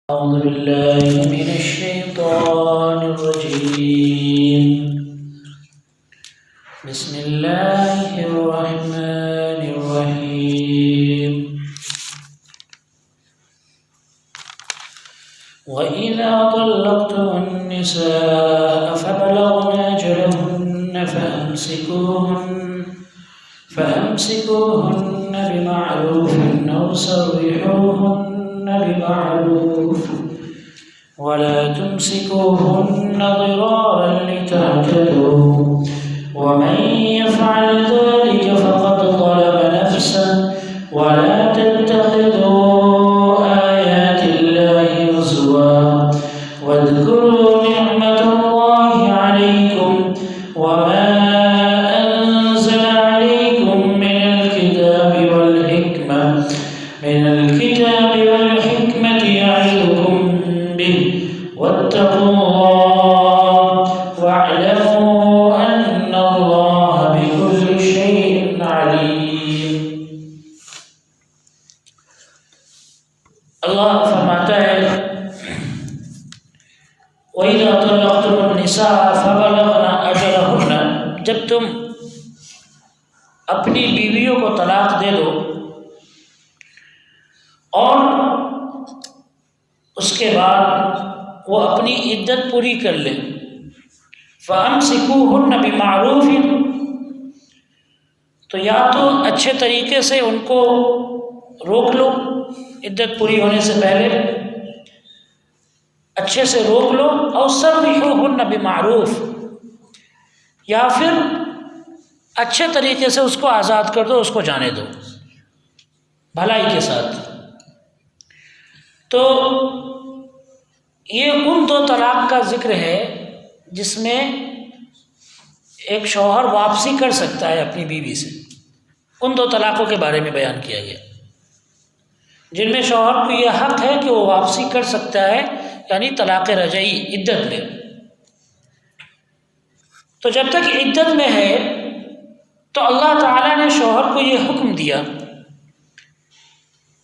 أعوذ بالله من الشيطان الرجيم. بسم الله الرحمن الرحيم. وإذا طلقتم النساء فبلغن أجلهن فأمسكوهن بمعروف أو سرحوهن بمعروف ولا تمسكوهن ضرارا لتعتدوا ومن يفعل ذلك فقد ظلم نفسه ولا تتخذوا آيات الله هزوا واذكروا نعمة الله عليكم وما أنزل عليكم من الكتاب والحكمة يعظكم به واتقوا الله واعلموا أن الله بكل شيء عليم. اللہ فرماتا ہے وَإِذَا طَلَّقْتُمُ النِّسَاءَ فَبَلَغْنَ أَجَلَهُنَّ، جب تم اپنی بیویوں کو طلاق دے دو اور اس کے بعد وہ اپنی عدت پوری کر لیں، فَأَمْسِكُوهُنَّ بِمَعْرُوفٍ، تو یا تو اچھے طریقے سے ان کو روک لو، عدت پوری ہونے سے پہلے اچھے سے روک لو، اور سرحوهن بمعروف، یا پھر اچھے طریقے سے اس کو آزاد کر دو، اس کو جانے دو بھلائی کے ساتھ. تو یہ ان دو طلاق کا ذکر ہے جس میں ایک شوہر واپسی کر سکتا ہے اپنی بیوی سے. ان دو طلاقوں کے بارے میں بیان کیا گیا جن میں شوہر کو یہ حق ہے کہ وہ واپسی کر سکتا ہے، یعنی طلاق رجعی عدت میں. تو جب تک عدت میں ہے تو اللہ تعالیٰ نے شوہر کو یہ حکم دیا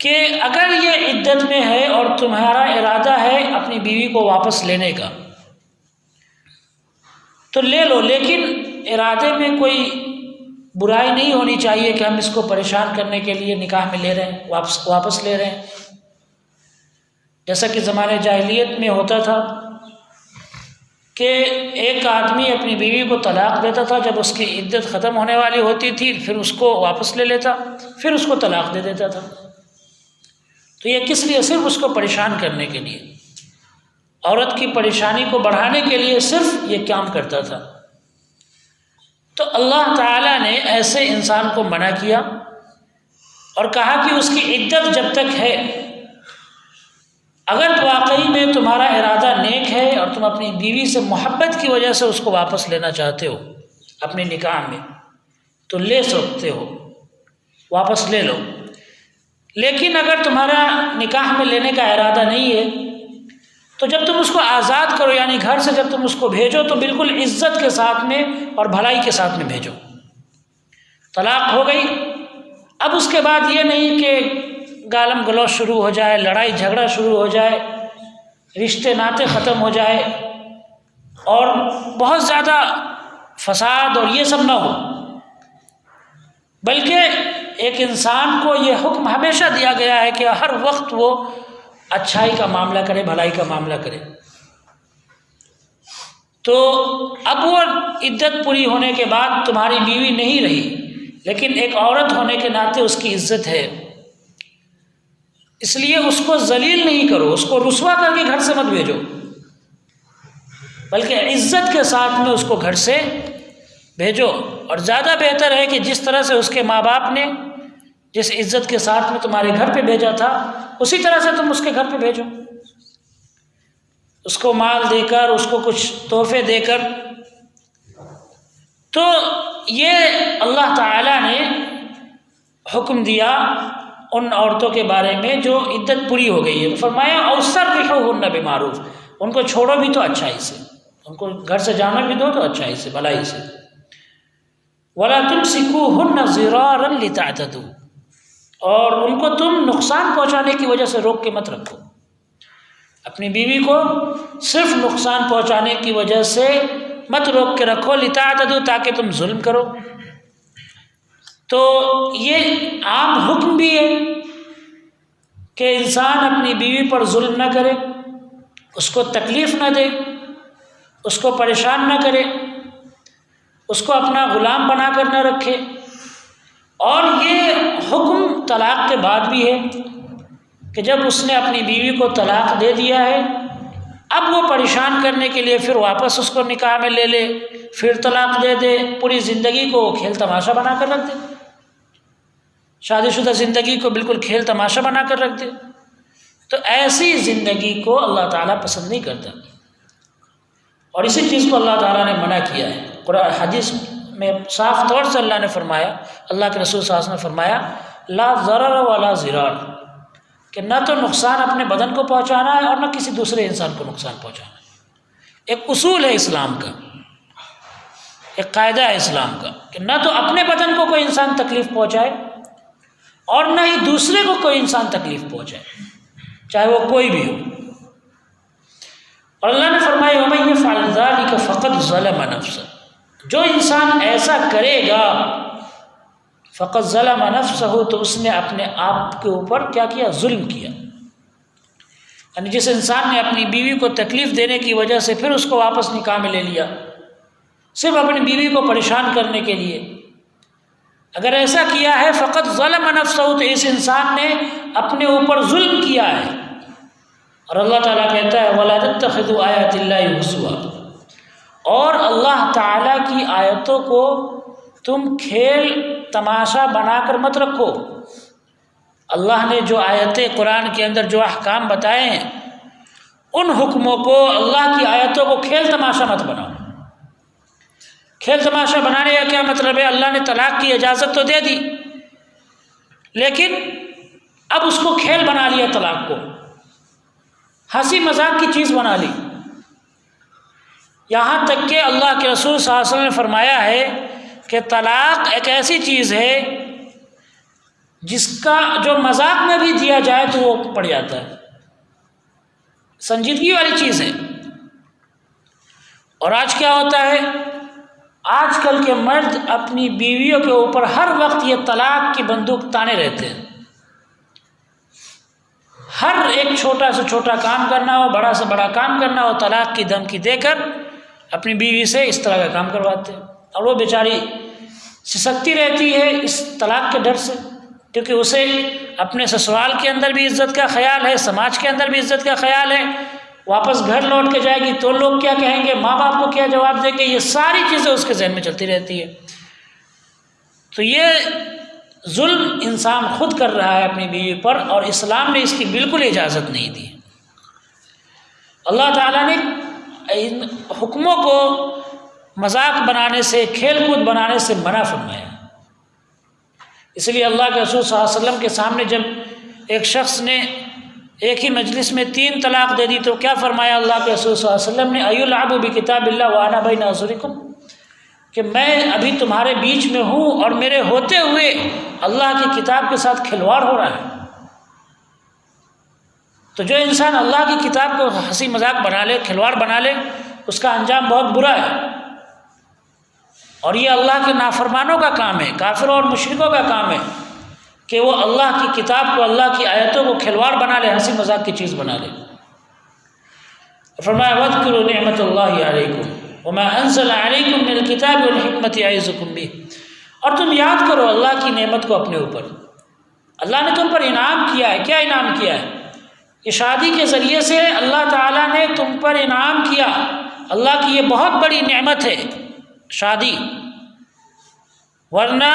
کہ اگر یہ عدت میں ہے اور تمہارا ارادہ ہے اپنی بیوی کو واپس لینے کا تو لے لو، لیکن ارادے میں کوئی برائی نہیں ہونی چاہیے کہ ہم اس کو پریشان کرنے کے لیے نکاح میں لے رہے ہیں، واپس لے رہے ہیں. جیسا کہ زمانے جاہلیت میں ہوتا تھا کہ ایک آدمی اپنی بیوی کو طلاق دیتا تھا، جب اس کی عدت ختم ہونے والی ہوتی تھی پھر اس کو واپس لے لیتا، پھر اس کو طلاق دے دیتا تھا. تو یہ کس لیے؟ صرف اس کو پریشان کرنے کے لیے، عورت کی پریشانی کو بڑھانے کے لیے صرف یہ کام کرتا تھا. تو اللہ تعالیٰ نے ایسے انسان کو منع کیا اور کہا کہ اس کی عدت جب تک ہے، اگر واقعی میں تمہارا ارادہ نیک ہے اور تم اپنی بیوی سے محبت کی وجہ سے اس کو واپس لینا چاہتے ہو اپنے نکاح میں تو لے سکتے ہو، واپس لے لو. لیکن اگر تمہارا نکاح میں لینے کا ارادہ نہیں ہے تو جب تم اس کو آزاد کرو، یعنی گھر سے جب تم اس کو بھیجو تو بالکل عزت کے ساتھ میں اور بھلائی کے ساتھ میں بھیجو. طلاق ہو گئی، اب اس کے بعد یہ نہیں کہ گالم گلوچ شروع ہو جائے، لڑائی جھگڑا شروع ہو جائے، رشتے ناطے ختم ہو جائے اور بہت زیادہ فساد اور یہ سب نہ ہو، بلکہ ایک انسان کو یہ حکم ہمیشہ دیا گیا ہے کہ ہر وقت وہ اچھائی کا معاملہ کرے، بھلائی کا معاملہ کرے. تو اب وہ عدت پوری ہونے کے بعد تمہاری بیوی نہیں رہی، لیکن ایک عورت ہونے کے ناطے اس کی عزت ہے، اس لیے اس کو ذلیل نہیں کرو، اس کو رسوا کر کے گھر سے مت بھیجو، بلکہ عزت کے ساتھ میں اس کو گھر سے بھیجو. اور زیادہ بہتر ہے کہ جس طرح سے اس کے ماں باپ نے جس عزت کے ساتھ میں تمہارے گھر پہ بھیجا تھا اسی طرح سے تم اس کے گھر پہ بھیجو، اس کو مال دے کر، اس کو کچھ تحفے دے کر. تو یہ اللہ تعالیٰ نے حکم دیا ان عورتوں کے بارے میں جو عدت پوری ہو گئی ہے. تو فرمایا اور سرحوهن بمعروف، ان کو چھوڑو بھی تو اچھائی سے، ان کو گھر سے جانا بھی دو تو اچھائی سے، بھلائی سے. وَلَا تُمْسِكُوهُنَّ ضِرَارًا لِتَعْتَدُوا، اور ان کو تم نقصان پہنچانے کی وجہ سے روک کے مت رکھو. اپنی بیوی کو صرف نقصان پہنچانے کی وجہ سے مت روک کے رکھو، لتعتدوا، تاکہ تم ظلم کرو۔ تو یہ عام حکم بھی ہے کہ انسان اپنی بیوی پر ظلم نہ کرے، اس کو تکلیف نہ دے، اس کو پریشان نہ کرے، اس کو اپنا غلام بنا کر نہ رکھے۔ اور یہ حکم طلاق کے بعد بھی ہے کہ جب اس نے اپنی بیوی کو طلاق دے دیا ہے، اب وہ پریشان کرنے کے لیے پھر واپس اس کو نکاح میں لے لے، پھر طلاق دے دے، پوری زندگی کو کھیل تماشا بنا کر رکھ دے، شادی شدہ زندگی کو بالکل کھیل تماشا بنا کر رکھ دے، تو ایسی زندگی کو اللہ تعالیٰ پسند نہیں کرتا۔ اور اسی چیز کو اللہ تعالیٰ نے منع کیا ہے۔ قرآن حدیث میں صاف طور سے اللہ نے فرمایا، اللہ کے رسول صلی اللہ علیہ وسلم نے فرمایا، لا ضرر ولا ضرار، کہ نہ تو نقصان اپنے بدن کو پہنچانا ہے اور نہ کسی دوسرے انسان کو نقصان پہنچانا ہے۔ ایک اصول ہے اسلام کا، ایک قاعدہ ہے اسلام کا کہ نہ تو اپنے بدن کو کوئی انسان تکلیف پہنچائے اور نہ ہی دوسرے کو کوئی انسان تکلیف پہنچائے، چاہے وہ کوئی بھی ہو۔ اور اللہ نے فرمایا وَمَن يَفْعَلْ ذَلِكَ فَقَدْ ظَلَمَ نَفْسَهُ، جو انسان ایسا کرے گا فقط ظلم نفسہ، تو اس نے اپنے آپ کے اوپر کیا کیا؟ ظلم کیا۔ یعنی جس انسان نے اپنی بیوی کو تکلیف دینے کی وجہ سے پھر اس کو واپس نکاح میں لے لیا صرف اپنی بیوی کو پریشان کرنے کے لیے، اگر ایسا کیا ہے فقط ظلم نفسہ، تو اس انسان نے اپنے اوپر ظلم کیا ہے۔ اور اللہ تعالیٰ کہتا ہے وَلَا تَتَّخِذُوا آیَاتِ اللَّهِ هُزُوًا، اور اللہ تعالیٰ کی آیتوں کو تم کھیل تماشا بنا کر مت رکھو۔ اللہ نے جو آیتیں قرآن کے اندر جو احکام بتائے ہیں، ان حکموں کو، اللہ کی آیتوں کو کھیل تماشا مت بناؤ۔ کھیل تماشا بنانے کا کیا مطلب ہے؟ اللہ نے طلاق کی اجازت تو دے دی، لیکن اب اس کو کھیل بنا لیا، طلاق کو ہنسی مذاق کی چیز بنا لی، یہاں تک کہ اللہ کے رسول صلی اللہ علیہ وسلم نے فرمایا ہے کہ طلاق ایک ایسی چیز ہے جس کا جو مذاق میں بھی دیا جائے تو وہ پڑ جاتا ہے، سنجیدگی والی چیز ہے۔ اور آج کیا ہوتا ہے؟ آج کل کے مرد اپنی بیویوں کے اوپر ہر وقت یہ طلاق کی بندوق تانے رہتے ہیں، ہر ایک چھوٹا سے چھوٹا کام کرنا ہو، بڑا سے بڑا کام کرنا ہو، طلاق کی دھمکی دے کر اپنی بیوی سے اس طرح کا کام کرواتے ہیں، اور وہ بیچاری سسکتی رہتی ہے اس طلاق کے ڈر سے، کیونکہ اسے اپنے سسرال کے اندر بھی عزت کا خیال ہے، سماج کے اندر بھی عزت کا خیال ہے، واپس گھر لوٹ کے جائے گی تو لوگ کیا کہیں گے، ماں باپ کو کیا جواب دیں گے، یہ ساری چیزیں اس کے ذہن میں چلتی رہتی ہے۔ تو یہ ظلم انسان خود کر رہا ہے اپنی بیوی پر، اور اسلام نے اس کی بالکل اجازت نہیں دی۔ اللہ تعالیٰ نے ان حکموں کو مذاق بنانے سے، کھیل کود بنانے سے منع فرمایا۔ اس لیے اللہ کے رسول صلی اللہ علیہ وسلم کے سامنے جب ایک شخص نے ایک ہی مجلس میں 3 طلاق دے دی تو کیا فرمایا اللہ کے رسول صلی اللہ علیہ وسلم نے، ایلعب بکتاب اللہ وانا بین اظہرکم، کہ میں ابھی تمہارے بیچ میں ہوں اور میرے ہوتے ہوئے اللہ کی کتاب کے ساتھ کھلواڑ ہو رہا ہے۔ تو جو انسان اللہ کی کتاب کو ہنسی مذاق بنا لے، کھلواڑ بنا لے، اس کا انجام بہت برا ہے، اور یہ اللہ کے نافرمانوں کا کام ہے، کافروں اور مشرکوں کا کام ہے کہ وہ اللہ کی کتاب کو، اللہ کی آیتوں کو کھلواڑ بنا لے، ہنسی مذاق کی چیز بنا لے۔ فرمایا وَاذْكُرُوا نِعْمَتَ اللَّهِ عَلَيْكُمْ وَمَا أَنزَلَ عَلَيْكُمْ مِنَ الْكِتَابِ وَالْحِكْمَةِ يَعِظُكُمْ بِهِ، اور تم یاد کرو اللہ کی نعمت کو اپنے اوپر، اللہ نے تم پر انعام کیا ہے۔ کیا انعام کیا ہے؟ یہ شادی کے ذریعے سے اللہ تعالیٰ نے تم پر انعام کیا، اللہ کی یہ بہت بڑی نعمت ہے شادی، ورنہ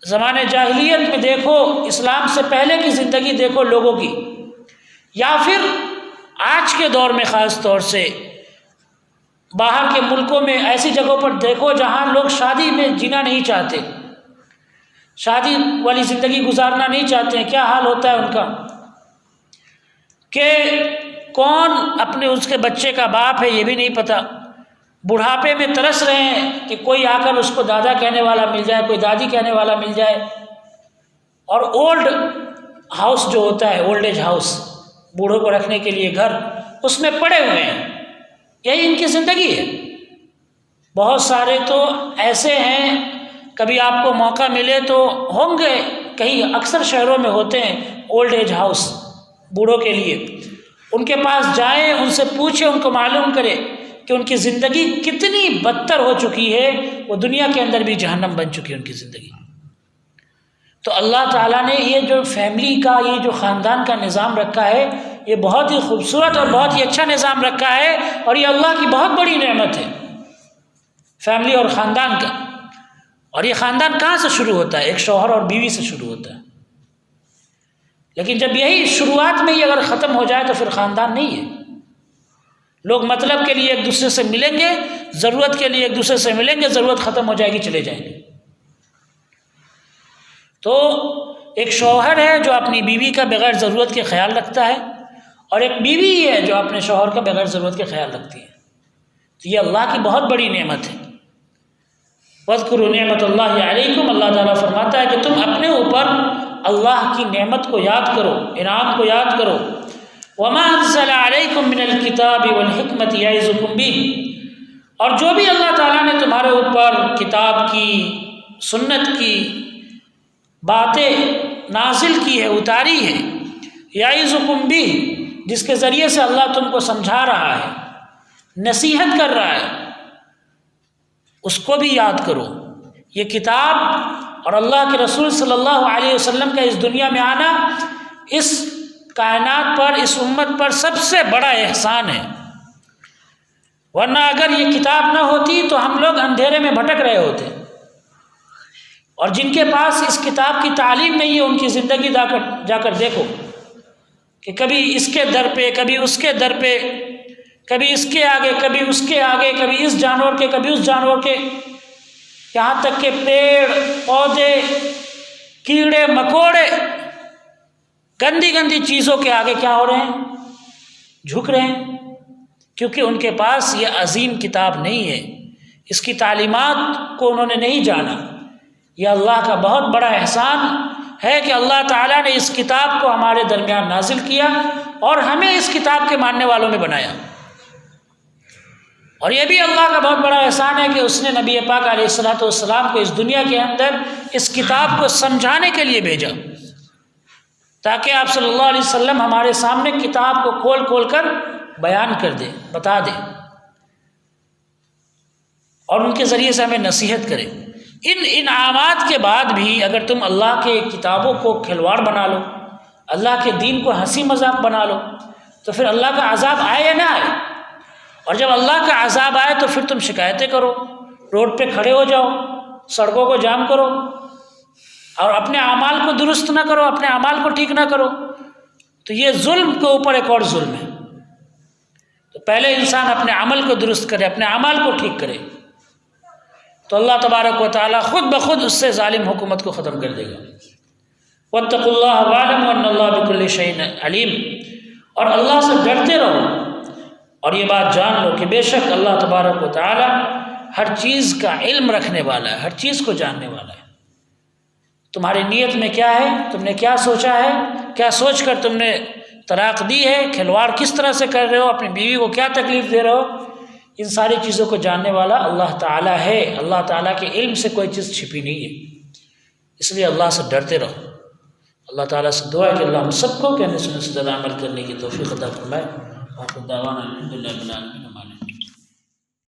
زمانے جاہلیت میں دیکھو، اسلام سے پہلے کی زندگی دیکھو لوگوں کی، یا پھر آج کے دور میں خاص طور سے باہر کے ملکوں میں ایسی جگہوں پر دیکھو جہاں لوگ شادی میں جینا نہیں چاہتے، شادی والی زندگی گزارنا نہیں چاہتے ہیں۔ کیا حال ہوتا ہے ان کا کہ کون اپنے اس کے بچے کا باپ ہے یہ بھی نہیں پتہ، بڑھاپے میں ترس رہے ہیں کہ کوئی آ کر اس کو دادا کہنے والا مل جائے، کوئی دادی کہنے والا مل جائے۔ اور اولڈ ہاؤس جو ہوتا ہے، اولڈ ایج ہاؤس، بوڑھوں کو رکھنے کے لیے گھر اس میں پڑے ہوئے ہیں، یہی ان کی زندگی ہے۔ بہت سارے تو ایسے ہیں، کبھی آپ کو موقع ملے تو ہوں گے کہیں، اکثر شہروں میں ہوتے ہیں اولڈ ایج ہاؤس بوڑھوں کے لیے، ان کے پاس جائیں، ان سے پوچھیں، ان کو معلوم کرے کہ ان کی زندگی کتنی بدتر ہو چکی ہے، وہ دنیا کے اندر بھی جہنم بن چکی ہے ان کی زندگی۔ تو اللہ تعالیٰ نے یہ جو فیملی کا، یہ جو خاندان کا نظام رکھا ہے، یہ بہت ہی خوبصورت اور بہت ہی اچھا نظام رکھا ہے، اور یہ اللہ کی بہت بڑی نعمت ہے فیملی اور خاندان کا۔ اور یہ خاندان کہاں سے شروع ہوتا ہے؟ ایک شوہر اور بیوی سے شروع ہوتا ہے، لیکن جب یہی شروعات میں ہی اگر ختم ہو جائے تو پھر خاندان نہیں ہے۔ لوگ مطلب کے لیے ایک دوسرے سے ملیں گے، ضرورت کے لیے ایک دوسرے سے ملیں گے، ضرورت ختم ہو جائے گی چلے جائیں گے۔ تو ایک شوہر ہے جو اپنی بیوی کا بغیر ضرورت کے خیال رکھتا ہے، اور ایک بیوی ہے جو اپنے شوہر کا بغیر ضرورت کے خیال رکھتی ہے۔ تو یہ اللہ کی بہت بڑی نعمت ہے۔ وَاذْكُرُوا نِعْمَتَ اللَّهِ عَلَيْكُمْ، اللہ تعالیٰ فرماتا ہے کہ تم اپنے اوپر اللہ کی نعمت کو یاد کرو، انعام کو یاد کرو۔ وَمَا أَنزَلَ عَلَيْكُم مِّنَ الْكِتَابِ وَالْحِكْمَةِ يَعِظُكُم بِهِ، اور جو بھی اللہ تعالیٰ نے تمہارے اوپر کتاب کی، سنت کی باتیں نازل کی ہے، اتاری ہے، یعظکم بہ، جس کے ذریعے سے اللہ تم کو سمجھا رہا ہے، نصیحت کر رہا ہے، اس کو بھی یاد کرو۔ یہ کتاب اور اللہ کے رسول صلی اللہ علیہ وسلم کا اس دنیا میں آنا اس کائنات پر، اس امت پر سب سے بڑا احسان ہے، ورنہ اگر یہ کتاب نہ ہوتی تو ہم لوگ اندھیرے میں بھٹک رہے ہوتے۔ اور جن کے پاس اس کتاب کی تعلیم نہیں ہے، ان کی زندگی جا کر دیکھو کہ کبھی اس کے در پہ، کبھی اس کے در پہ، کبھی اس کے آگے، کبھی اس کے آگے، کبھی اس جانور کے، کبھی اس جانور کے، یہاں تک کہ پیڑ پودے، کیڑے مکوڑے، گندی گندی چیزوں کے آگے کیا ہو رہے ہیں؟ جھک رہے ہیں، کیونکہ ان کے پاس یہ عظیم کتاب نہیں ہے، اس کی تعلیمات کو انہوں نے نہیں جانا۔ یہ اللہ کا بہت بڑا احسان ہے کہ اللہ تعالیٰ نے اس کتاب کو ہمارے درمیان نازل کیا اور ہمیں اس کتاب کے ماننے والوں میں بنایا۔ اور یہ بھی اللہ کا بہت بڑا احسان ہے کہ اس نے نبی پاک علیہ الصلوۃ والسلام کو اس دنیا کے اندر اس کتاب کو سمجھانے کے لیے بھیجا، تاکہ آپ صلی اللہ علیہ وسلم ہمارے سامنے کتاب کو کھول کھول کر بیان کر دے، بتا دے، اور ان کے ذریعے سے ہمیں نصیحت کرے۔ ان انعامات کے بعد بھی اگر تم اللہ کے کتابوں کو کھلواڑ بنا لو، اللہ کے دین کو ہنسی مذاق بنا لو، تو پھر اللہ کا عذاب آئے یا نہ آئے؟ اور جب اللہ کا عذاب آئے تو پھر تم شکایتیں کرو، روڈ پہ کھڑے ہو جاؤ، سڑکوں کو جام کرو، اور اپنے اعمال کو درست نہ کرو، اپنے اعمال کو ٹھیک نہ کرو، تو یہ ظلم کے اوپر ایک اور ظلم ہے۔ تو پہلے انسان اپنے عمل کو درست کرے، اپنے اعمال کو ٹھیک کرے، تو اللہ تبارک و تعالیٰ خود بخود اس سے ظالم حکومت کو ختم کر دے گا۔ واتقوا اللہ واعلموا ان اللہ بکل شیء علیم، اور اللہ سے ڈرتے رہو، اور یہ بات جان لو کہ بے شک اللہ تبارک و تعالیٰ ہر چیز کا علم رکھنے والا ہے، ہر چیز کو جاننے والا ہے۔ تمہاری نیت میں کیا ہے، تم نے کیا سوچا ہے، کیا سوچ کر تم نے طلاق دی ہے، کھلواڑ کس طرح سے کر رہے ہو، اپنی بیوی کو کیا تکلیف دے رہے ہو، ان ساری چیزوں کو جاننے والا اللہ تعالیٰ ہے۔ اللہ تعالیٰ کے علم سے کوئی چیز چھپی نہیں ہے، اس لیے اللہ سے ڈرتے رہو۔ اللہ تعالیٰ سے دعا ہے کہ اللہ ہم سب کو کہنے سننے سے زیادہ عمل کرنے کی توفیق عطا فرمائے۔